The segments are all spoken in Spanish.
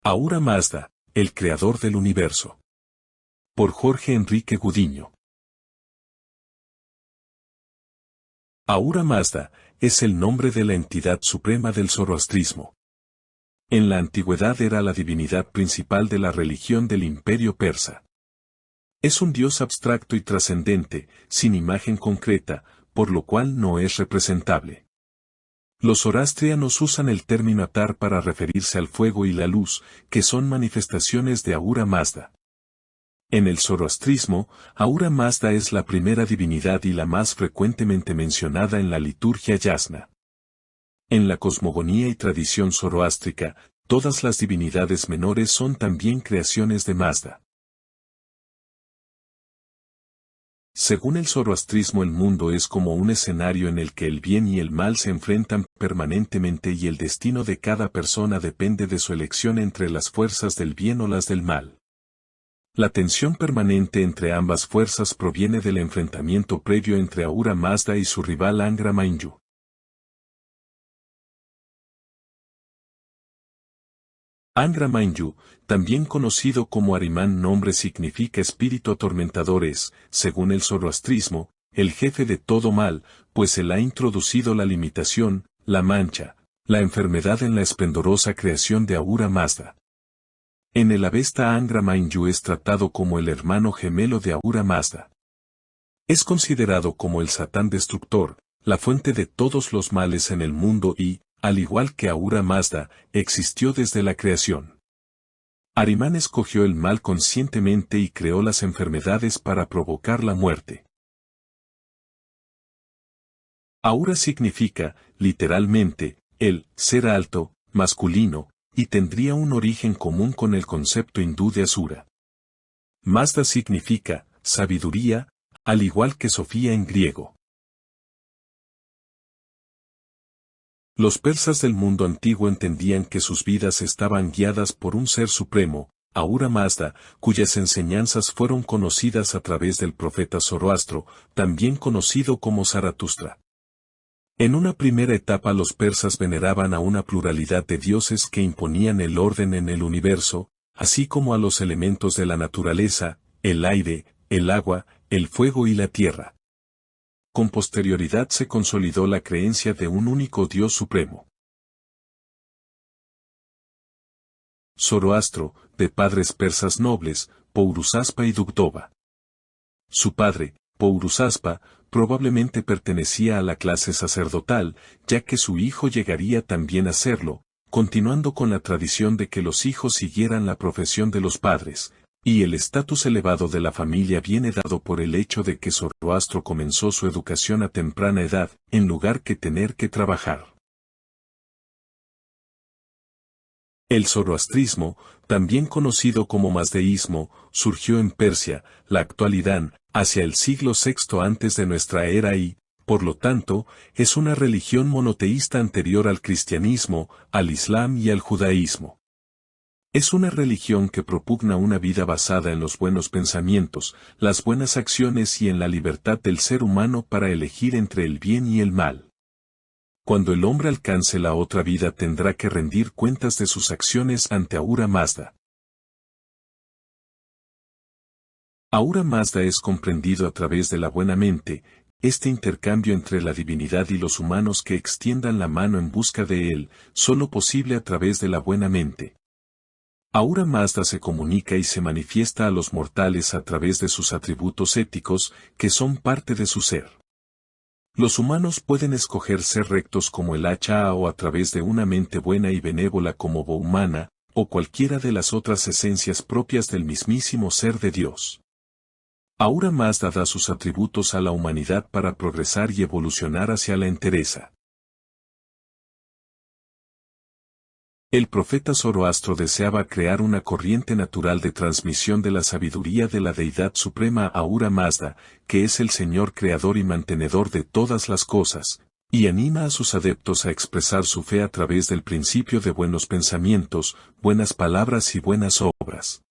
Ahura Mazda, el creador del universo. Por Jorge Enrique Gudiño. Ahura Mazda es el nombre de la entidad suprema del zoroastrismo. En la antigüedad era la divinidad principal de la religión del imperio persa. Es un dios abstracto y trascendente, sin imagen concreta, por lo cual no es representable. Los zoroastrianos usan el término Atar para referirse al fuego y la luz, que son manifestaciones de Ahura Mazda. En el zoroastrismo, Ahura Mazda es la primera divinidad y la más frecuentemente mencionada en la liturgia yasna. En la cosmogonía y tradición zoroástrica, todas las divinidades menores son también creaciones de Mazda. Según el zoroastrismo, el mundo es como un escenario en el que el bien y el mal se enfrentan permanentemente y el destino de cada persona depende de su elección entre las fuerzas del bien o las del mal. La tensión permanente entre ambas fuerzas proviene del enfrentamiento previo entre Ahura Mazda y su rival Angra Mainyu. Angra Mainyu, también conocido como Ahriman, nombre significa espíritu atormentador, es, según el zoroastrismo, el jefe de todo mal, pues él ha introducido la limitación, la mancha, la enfermedad en la esplendorosa creación de Ahura Mazda. En el Avesta, Angra Mainyu es tratado como el hermano gemelo de Ahura Mazda. Es considerado como el Satán destructor, la fuente de todos los males en el mundo y, al igual que Ahura Mazda, existió desde la creación. Ahriman escogió el mal conscientemente y creó las enfermedades para provocar la muerte. Ahura significa, literalmente, el ser alto, masculino, y tendría un origen común con el concepto hindú de Asura. Mazda significa sabiduría, al igual que Sofía en griego. Los persas del mundo antiguo entendían que sus vidas estaban guiadas por un ser supremo, Ahura Mazda, cuyas enseñanzas fueron conocidas a través del profeta Zoroastro, también conocido como Zaratustra. En una primera etapa los persas veneraban a una pluralidad de dioses que imponían el orden en el universo, así como a los elementos de la naturaleza, el aire, el agua, el fuego y la tierra. Con posterioridad se consolidó la creencia de un único Dios supremo. Zoroastro, de padres persas nobles, Pouruzaspa y Dugdova. Su padre, Pouruzaspa, probablemente pertenecía a la clase sacerdotal, ya que su hijo llegaría también a serlo, continuando con la tradición de que los hijos siguieran la profesión de los padres, y el estatus elevado de la familia viene dado por el hecho de que Zoroastro comenzó su educación a temprana edad, en lugar que tener que trabajar. El zoroastrismo, también conocido como mazdeísmo, surgió en Persia, la actual Irán, hacia el siglo VI antes de nuestra era y, por lo tanto, es una religión monoteísta anterior al cristianismo, al islam y al judaísmo. Es una religión que propugna una vida basada en los buenos pensamientos, las buenas acciones y en la libertad del ser humano para elegir entre el bien y el mal. Cuando el hombre alcance la otra vida tendrá que rendir cuentas de sus acciones ante Ahura Mazda. Ahura Mazda es comprendido a través de la buena mente, este intercambio entre la divinidad y los humanos que extiendan la mano en busca de él, solo posible a través de la buena mente. Ahura Mazda se comunica y se manifiesta a los mortales a través de sus atributos éticos, que son parte de su ser. Los humanos pueden escoger ser rectos como el hacha o a través de una mente buena y benévola como Bahumana, o cualquiera de las otras esencias propias del mismísimo ser de Dios. Ahura Mazda da sus atributos a la humanidad para progresar y evolucionar hacia la entereza. El profeta Zoroastro deseaba crear una corriente natural de transmisión de la sabiduría de la deidad suprema Ahura Mazda, que es el Señor creador y mantenedor de todas las cosas, y anima a sus adeptos a expresar su fe a través del principio de buenos pensamientos, buenas palabras y buenas obras.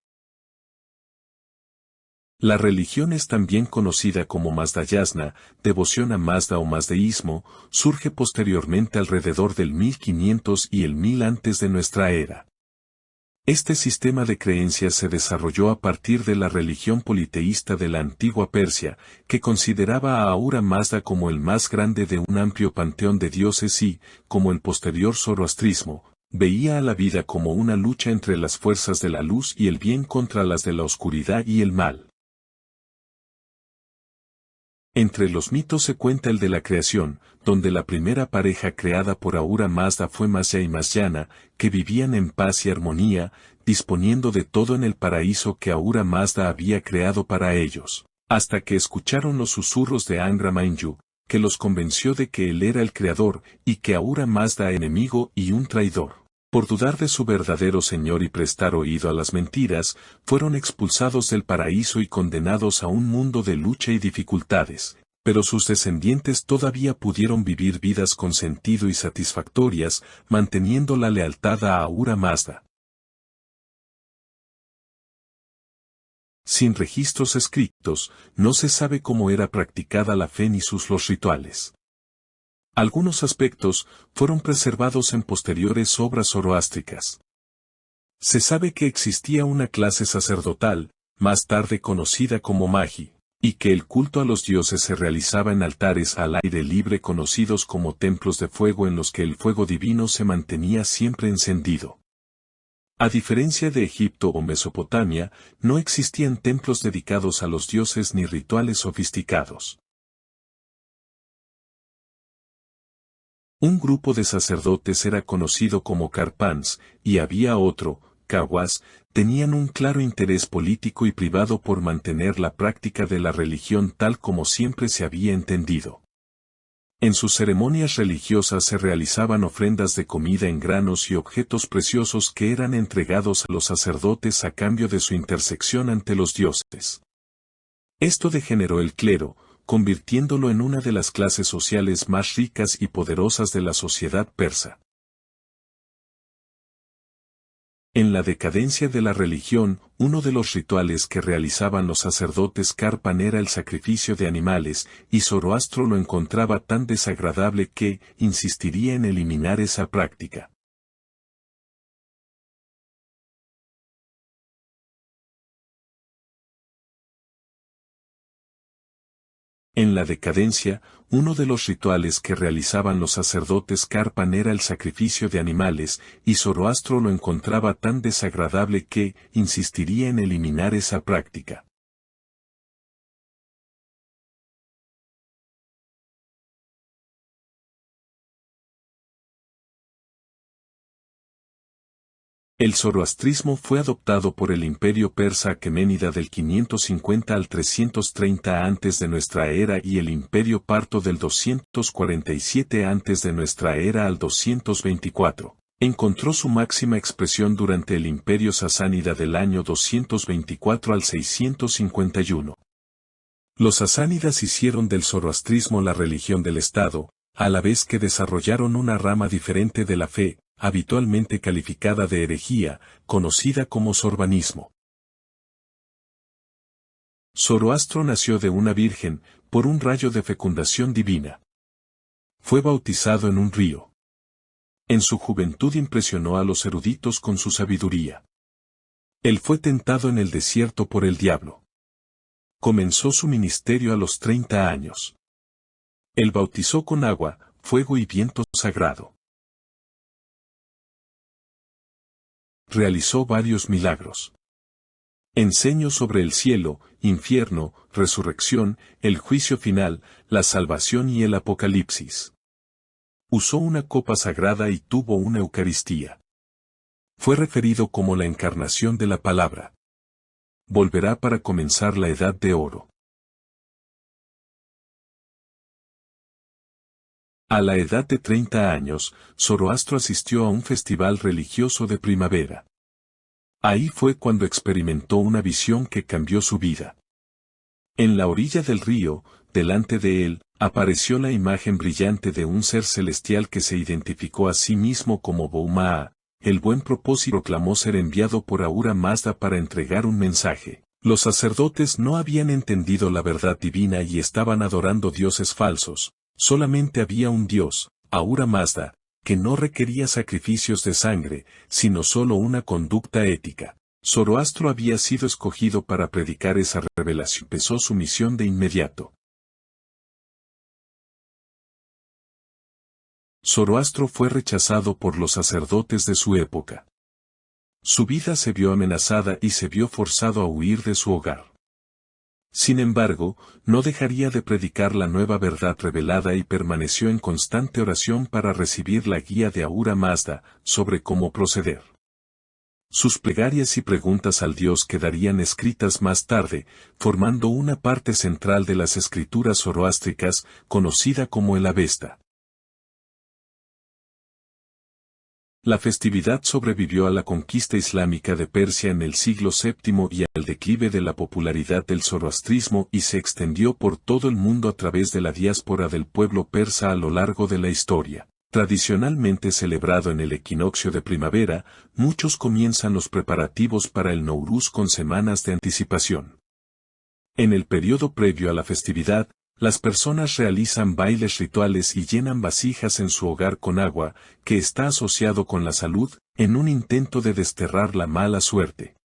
La religión es también conocida como Mazdayasna, devoción a Mazda o mazdeísmo, surge posteriormente alrededor del 1500 y el 1000 antes de nuestra era. Este sistema de creencias se desarrolló a partir de la religión politeísta de la antigua Persia, que consideraba a Ahura Mazda como el más grande de un amplio panteón de dioses y, como el posterior zoroastrismo, veía a la vida como una lucha entre las fuerzas de la luz y el bien contra las de la oscuridad y el mal. Entre los mitos se cuenta el de la creación, donde la primera pareja creada por Ahura Mazda fue Masya y Masyana, que vivían en paz y armonía, disponiendo de todo en el paraíso que Ahura Mazda había creado para ellos, hasta que escucharon los susurros de Angra Mainyu, que los convenció de que él era el creador y que Ahura Mazda enemigo y un traidor. Por dudar de su verdadero señor y prestar oído a las mentiras, fueron expulsados del paraíso y condenados a un mundo de lucha y dificultades, pero sus descendientes todavía pudieron vivir vidas con sentido y satisfactorias, manteniendo la lealtad a Ahura Mazda. Sin registros escritos, no se sabe cómo era practicada la fe ni los rituales. Algunos aspectos fueron preservados en posteriores obras zoroástricas. Se sabe que existía una clase sacerdotal, más tarde conocida como magi, y que el culto a los dioses se realizaba en altares al aire libre conocidos como templos de fuego en los que el fuego divino se mantenía siempre encendido. A diferencia de Egipto o Mesopotamia, no existían templos dedicados a los dioses ni rituales sofisticados. Un grupo de sacerdotes era conocido como Karpans, y había otro, Kawas, tenían un claro interés político y privado por mantener la práctica de la religión tal como siempre se había entendido. En sus ceremonias religiosas se realizaban ofrendas de comida en granos y objetos preciosos que eran entregados a los sacerdotes a cambio de su intersección ante los dioses. Esto degeneró el clero, convirtiéndolo en una de las clases sociales más ricas y poderosas de la sociedad persa. En la decadencia de la religión, uno de los rituales que realizaban los sacerdotes Karpan era el sacrificio de animales, y Zoroastro lo encontraba tan desagradable que insistiría en eliminar esa práctica. En la decadencia, uno de los rituales que realizaban los sacerdotes Karpan era el sacrificio de animales, y Zoroastro lo encontraba tan desagradable que insistiría en eliminar esa práctica. El zoroastrismo fue adoptado por el imperio persa aqueménida del 550 al 330 antes de nuestra era y el imperio parto del 247 antes de nuestra era al 224. Encontró su máxima expresión durante el imperio sasánida del año 224 al 651. Los sasánidas hicieron del zoroastrismo la religión del Estado, a la vez que desarrollaron una rama diferente de la fe, habitualmente calificada de herejía, conocida como zorbanismo. Zoroastro nació de una virgen, por un rayo de fecundación divina. Fue bautizado en un río. En su juventud impresionó a los eruditos con su sabiduría. Él fue tentado en el desierto por el diablo. Comenzó su ministerio a los 30 años. Él bautizó con agua, fuego y viento sagrado. Realizó varios milagros. Enseñó sobre el cielo, infierno, resurrección, el juicio final, la salvación y el apocalipsis. Usó una copa sagrada y tuvo una Eucaristía. Fue referido como la encarnación de la palabra. Volverá para comenzar la Edad de Oro. A la edad de 30 años, Zoroastro asistió a un festival religioso de primavera. Ahí fue cuando experimentó una visión que cambió su vida. En la orilla del río, delante de él, apareció la imagen brillante de un ser celestial que se identificó a sí mismo como Boumaa. El buen propósito proclamó ser enviado por Ahura Mazda para entregar un mensaje. Los sacerdotes no habían entendido la verdad divina y estaban adorando dioses falsos. Solamente había un dios, Ahura Mazda, que no requería sacrificios de sangre, sino solo una conducta ética. Zoroastro había sido escogido para predicar esa revelación. Empezó su misión de inmediato. Zoroastro fue rechazado por los sacerdotes de su época. Su vida se vio amenazada y se vio forzado a huir de su hogar. Sin embargo, no dejaría de predicar la nueva verdad revelada y permaneció en constante oración para recibir la guía de Ahura Mazda sobre cómo proceder. Sus plegarias y preguntas al Dios quedarían escritas más tarde, formando una parte central de las escrituras zoroástricas, conocida como el Avesta. La festividad sobrevivió a la conquista islámica de Persia en el siglo VII y al declive de la popularidad del zoroastrismo y se extendió por todo el mundo a través de la diáspora del pueblo persa a lo largo de la historia. Tradicionalmente celebrado en el equinoccio de primavera, muchos comienzan los preparativos para el Nowruz con semanas de anticipación. En el periodo previo a la festividad, las personas realizan bailes rituales y llenan vasijas en su hogar con agua, que está asociado con la salud, en un intento de desterrar la mala suerte.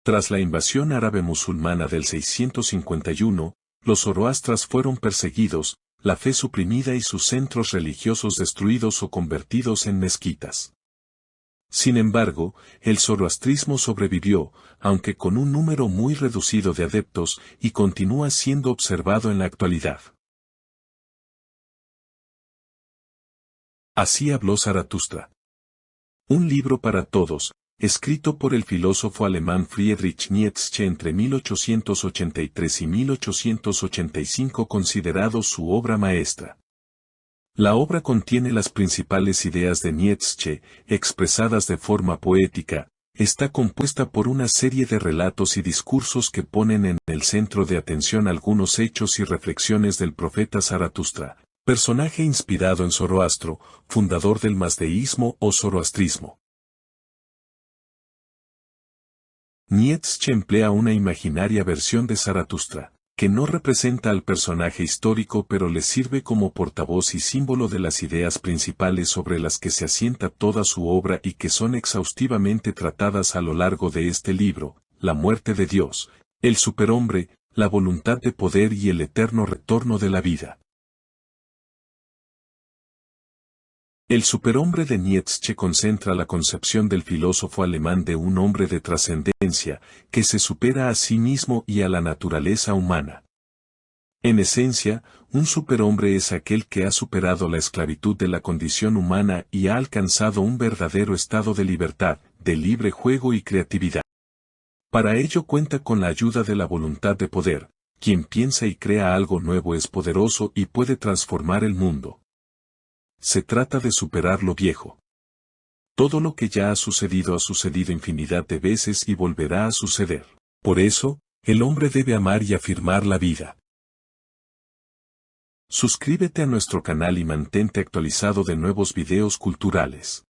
Tras la invasión árabe musulmana del 651, los zoroastras fueron perseguidos, la fe suprimida y sus centros religiosos destruidos o convertidos en mezquitas. Sin embargo, el zoroastrismo sobrevivió, aunque con un número muy reducido de adeptos, y continúa siendo observado en la actualidad. Así habló Zaratustra. Un libro para todos, escrito por el filósofo alemán Friedrich Nietzsche entre 1883 y 1885, considerado su obra maestra. La obra contiene las principales ideas de Nietzsche, expresadas de forma poética, está compuesta por una serie de relatos y discursos que ponen en el centro de atención algunos hechos y reflexiones del profeta Zaratustra, personaje inspirado en Zoroastro, fundador del mazdeísmo o zoroastrismo. Nietzsche emplea una imaginaria versión de Zaratustra, que no representa al personaje histórico pero le sirve como portavoz y símbolo de las ideas principales sobre las que se asienta toda su obra y que son exhaustivamente tratadas a lo largo de este libro: la muerte de Dios, el superhombre, la voluntad de poder y el eterno retorno de la vida. El superhombre de Nietzsche concentra la concepción del filósofo alemán de un hombre de trascendencia, que se supera a sí mismo y a la naturaleza humana. En esencia, un superhombre es aquel que ha superado la esclavitud de la condición humana y ha alcanzado un verdadero estado de libertad, de libre juego y creatividad. Para ello cuenta con la ayuda de la voluntad de poder. Quien piensa y crea algo nuevo es poderoso y puede transformar el mundo. Se trata de superar lo viejo. Todo lo que ya ha sucedido infinidad de veces y volverá a suceder. Por eso, el hombre debe amar y afirmar la vida. Suscríbete a nuestro canal y mantente actualizado de nuevos videos culturales.